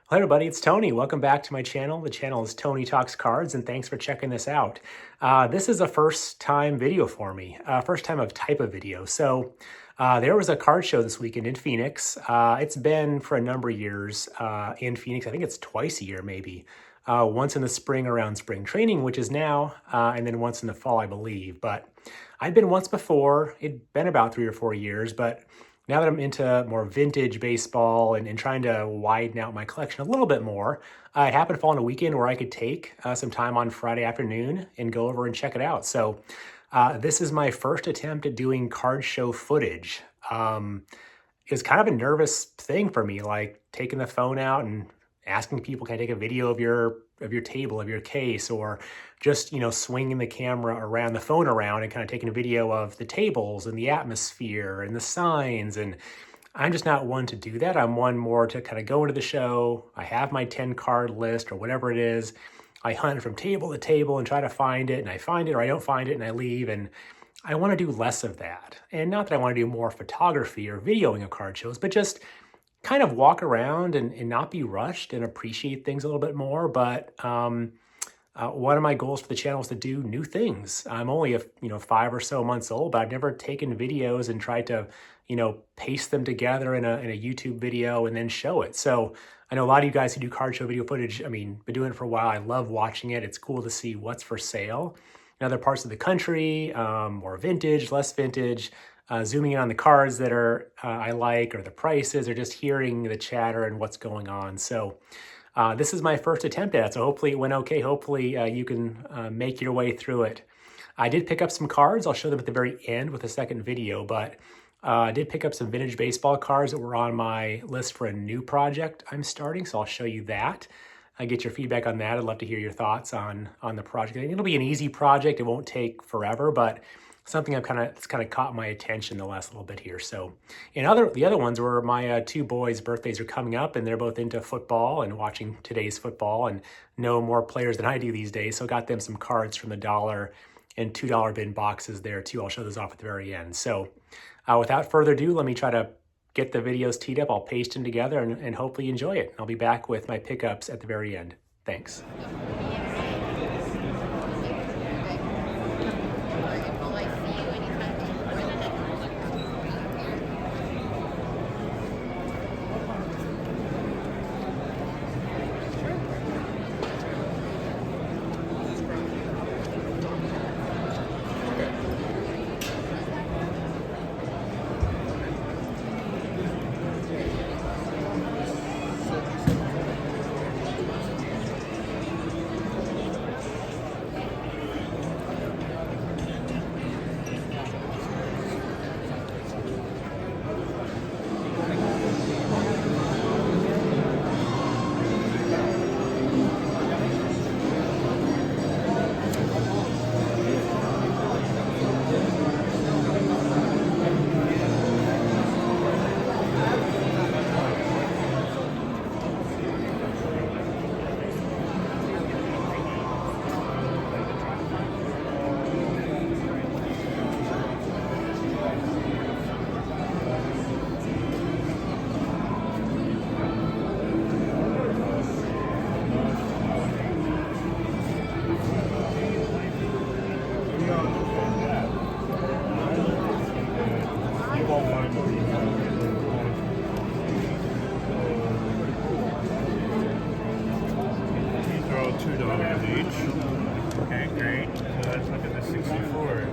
Hello everybody, it's Tony. Welcome back to my channel. The channel is Tony Talks Cards, and thanks for checking this out. This is a first time video for me, first time of type of video. So there was a card show this weekend in Phoenix. It's been for a number of years in Phoenix. I think it's twice a year maybe. Once in the spring around spring training, which is now, and then once in the fall, I believe. But I'd been once before. It'd been about 3 or 4 years, but now that I'm into more vintage baseball and trying to widen out my collection a little bit more, I happened to fall on a weekend where I could take some time on Friday afternoon and go over and check it out. So this is my first attempt at doing card show footage. It was kind of a nervous thing for me, like taking the phone out and asking people, can I take a video of your table, of your case, or just, swinging the camera around, the phone around and kind of taking a video of the tables and the atmosphere and the signs. And I'm just not one to do that. I'm one more to kind of go into the show. I have my 10 card list or whatever it is. I hunt from table to table and try to find it, and I find it or I don't find it and I leave. And I want to do less of that. And not that I want to do more photography or videoing of card shows, but just kind of walk around and not be rushed and appreciate things a little bit more. But one of my goals for the channel is to do new things. I'm only 5 or so months old, but I've never taken videos and tried to paste them together in a YouTube video and then show it. So I know a lot of you guys who do card show video footage, been doing it for a while. I love watching it. It's cool to see what's for sale in other parts of the country, more vintage, less vintage, zooming in on the cards that are I like, or the prices, or just hearing the chatter and what's going on. So this is my first attempt at it, so hopefully it went okay. Hopefully you can make your way through it. I did pick up some cards. I'll show them at the very end with a second video, but I did pick up some vintage baseball cards that were on my list for a new project I'm starting, so I'll show you that. I get your feedback on that. I'd love to hear your thoughts on the project. I think it'll be an easy project. It won't take forever, but something that's kind of caught my attention the last little bit here. So, the other ones were my 2 boys' birthdays are coming up, and they're both into football and watching today's football and know more players than I do these days. So got them some cards from the $1 and $2 bin boxes there too. I'll show those off at the very end. So without further ado, let me try to get the videos teed up. I'll paste them together and hopefully you enjoy it. I'll be back with my pickups at the very end. Thanks. $2 each. Okay, great. So let's look at the 64.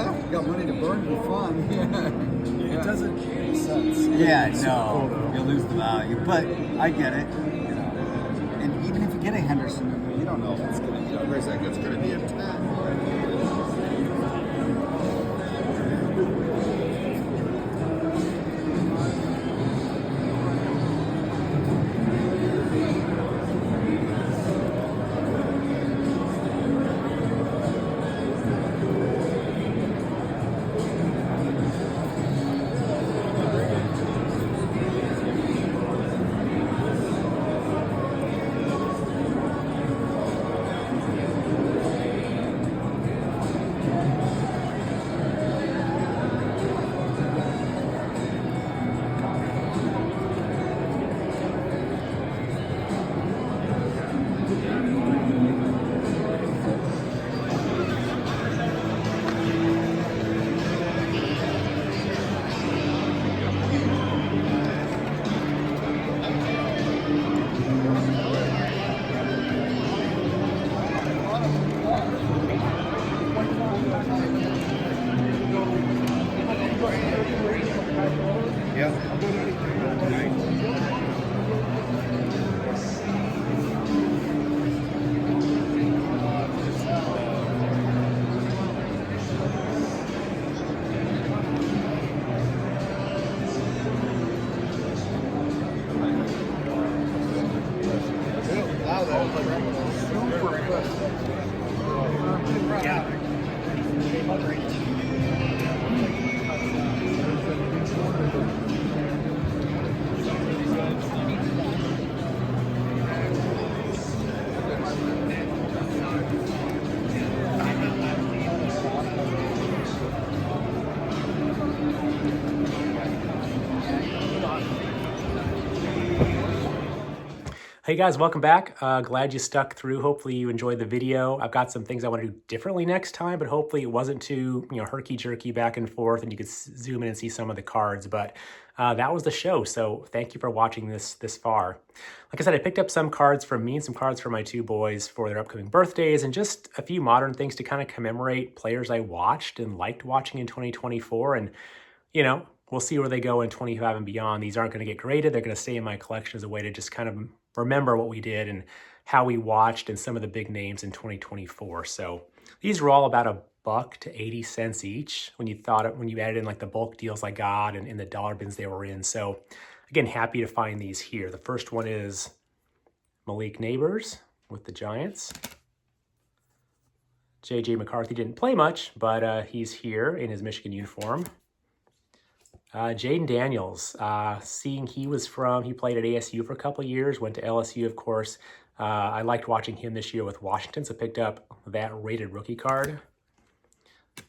Yeah, you got money to burn for fun. Yeah. It doesn't make sense. Yeah, It's no, cool, though. you lose the value, but I get it. You know, and even if you get a Henderson, you don't know if it's gonna. You know, where's that? It's gonna be a 10. Hey guys, welcome back. Glad you stuck through. Hopefully you enjoyed the video. I've got some things I want to do differently next time, but hopefully it wasn't too, herky-jerky back and forth and you could zoom in and see some of the cards. But that was the show, so thank you for watching this far. Like I said, I picked up some cards from me and some cards for my two boys for their upcoming birthdays and just a few modern things to kind of commemorate players I watched and liked watching in 2024. And, we'll see where they go in 25 and beyond. These aren't going to get graded. They're going to stay in my collection as a way to just kind of remember what we did and how we watched and some of the big names in 2024. So these were all about $1 to 80 cents each when you added in like the bulk deals I got and in the dollar bins they were in. So again, happy to find these here. The first one is Malik Neighbors with the Giants. J.J. McCarthy didn't play much, but he's here in his Michigan uniform. Jaden Daniels, seeing he played at ASU for a couple of years, went to LSU, of course. I liked watching him this year with Washington, so picked up that rated rookie card.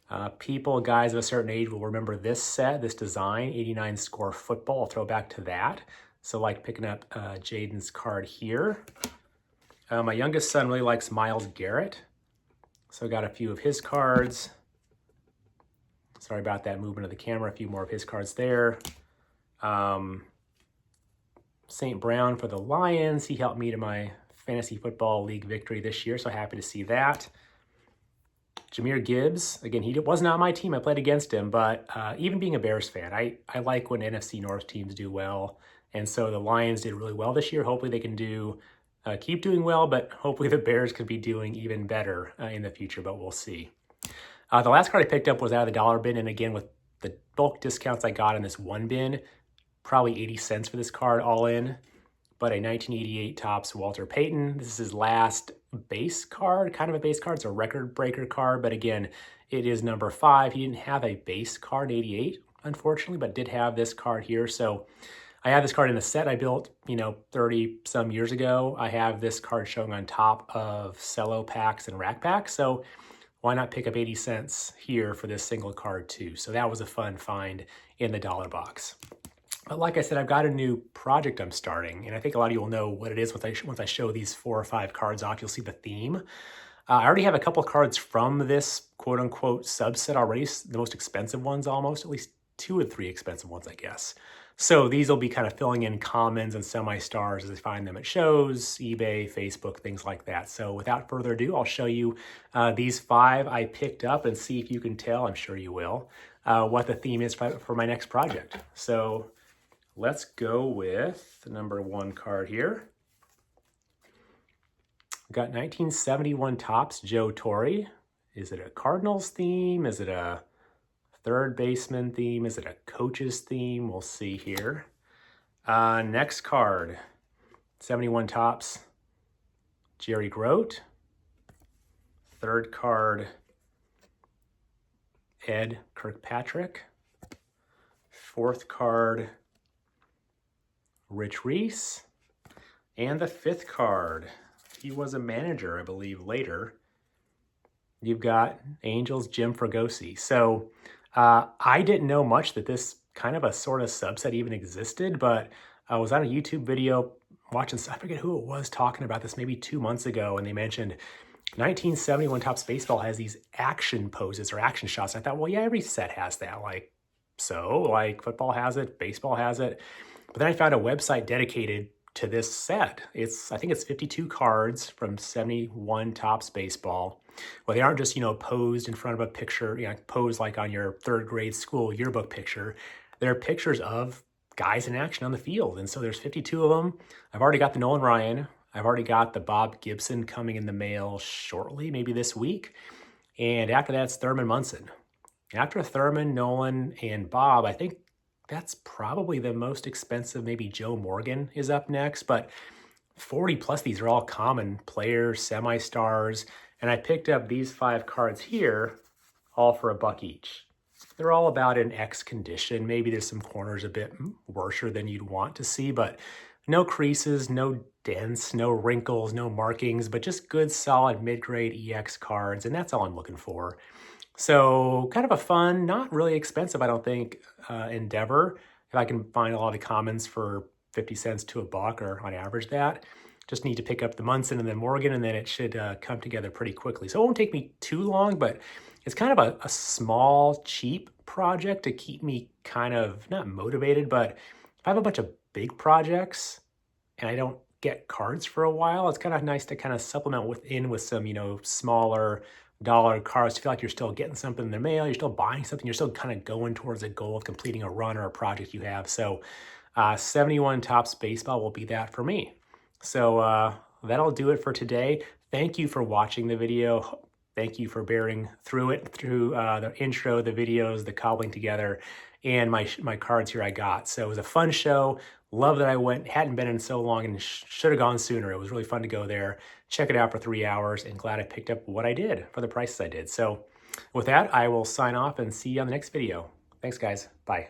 Guys of a certain age will remember this design, 89 score football. I'll throw back to that. So like picking up Jaden's card here. My youngest son really likes Myles Garrett, so I got a few of his cards. Sorry about that movement of the camera. A few more of his cards there. St. Brown for the Lions. He helped me to my fantasy football league victory this year, so happy to see that. Jahmyr Gibbs. Again, he was not my team. I played against him, but even being a Bears fan, I like when NFC North teams do well. And so the Lions did really well this year. Hopefully they can keep doing well, but hopefully the Bears could be doing even better in the future, but we'll see. The last card I picked up was out of the dollar bin, and again, with the bulk discounts I got in this one bin, probably 80 cents for this card all in, but a 1988 Topps Walter Payton. This is his last base card, kind of a base card. It's a record breaker card, but again, it is number 5. He didn't have a base card 88, unfortunately, but did have this card here. So I have this card in a set I built, 30 some years ago. I have this card showing on top of cello packs and rack packs. So why not pick up 80 cents here for this single card too? So that was a fun find in the dollar box. But like I said, I've got a new project I'm starting, and I think a lot of you will know what it is once I show these 4 or 5 cards off. You'll see the theme. I already have a couple cards from this quote-unquote subset already, the most expensive ones almost, at least 2 or 3 expensive ones, I guess. So these will be kind of filling in commons and semi-stars as I find them at shows, eBay, Facebook, things like that. So without further ado, I'll show you these 5 I picked up and see if you can tell, I'm sure you will, what the theme is for my next project. So let's go with the number 1 card here. We've got 1971 Topps Joe Torre. Is it a Cardinals theme? Is it a third baseman theme? Is it a coach's theme? We'll see here. Next card, 71 Topps Jerry Grote. Third card, Ed Kirkpatrick. Fourth card, Rich Reese. And the 5th card, he was a manager, I believe, later. You've got Angels Jim Fregosi. So I didn't know much that this kind of a sort of subset even existed, but I was on a YouTube video watching, I forget who it was talking about this maybe 2 months ago, and they mentioned 1971 Topps Baseball has these action poses or action shots. And I thought, well, yeah, every set has that. Like, so, like football has it, baseball has it. But then I found a website dedicated to this set. I think it's 52 cards from 71 Topps Baseball. Well, they aren't just, posed in front of a picture, posed like on your 3rd grade school yearbook picture. They're pictures of guys in action on the field. And so there's 52 of them. I've already got the Nolan Ryan. I've already got the Bob Gibson coming in the mail shortly, maybe this week. And after that, it's Thurman Munson. After Thurman, Nolan, and Bob, I think that's probably the most expensive. Maybe Joe Morgan is up next, but 40 plus, these are all common players, semi-stars. And I picked up these 5 cards here, all for $1 each. They're all about in X condition. Maybe there's some corners a bit worser than you'd want to see, but no creases, no dents, no wrinkles, no markings, but just good, solid mid-grade EX cards. And that's all I'm looking for. So kind of a fun, not really expensive, I don't think, endeavor. If I can find a lot of the commons for 50 cents to $1 or on average that. Just need to pick up the Munson and then Morgan, and then it should come together pretty quickly. So it won't take me too long, but it's kind of a small, cheap project to keep me kind of, not motivated, but if I have a bunch of big projects and I don't get cards for a while, it's kind of nice to kind of supplement with some, smaller dollar cards to feel like you're still getting something in the mail, you're still buying something, you're still kind of going towards a goal of completing a run or a project you have. So 71 Topps Baseball will be that for me. So that'll do it for today. Thank you for watching the video. Thank you for bearing through the intro, the videos, the cobbling together, and my cards here I got. So it was a fun show. Love that I went, hadn't been in so long and should have gone sooner. It was really fun to go there, check it out for 3 hours, and glad I picked up what I did for the prices I did. So with that, I will sign off and see you on the next video. Thanks, guys. Bye.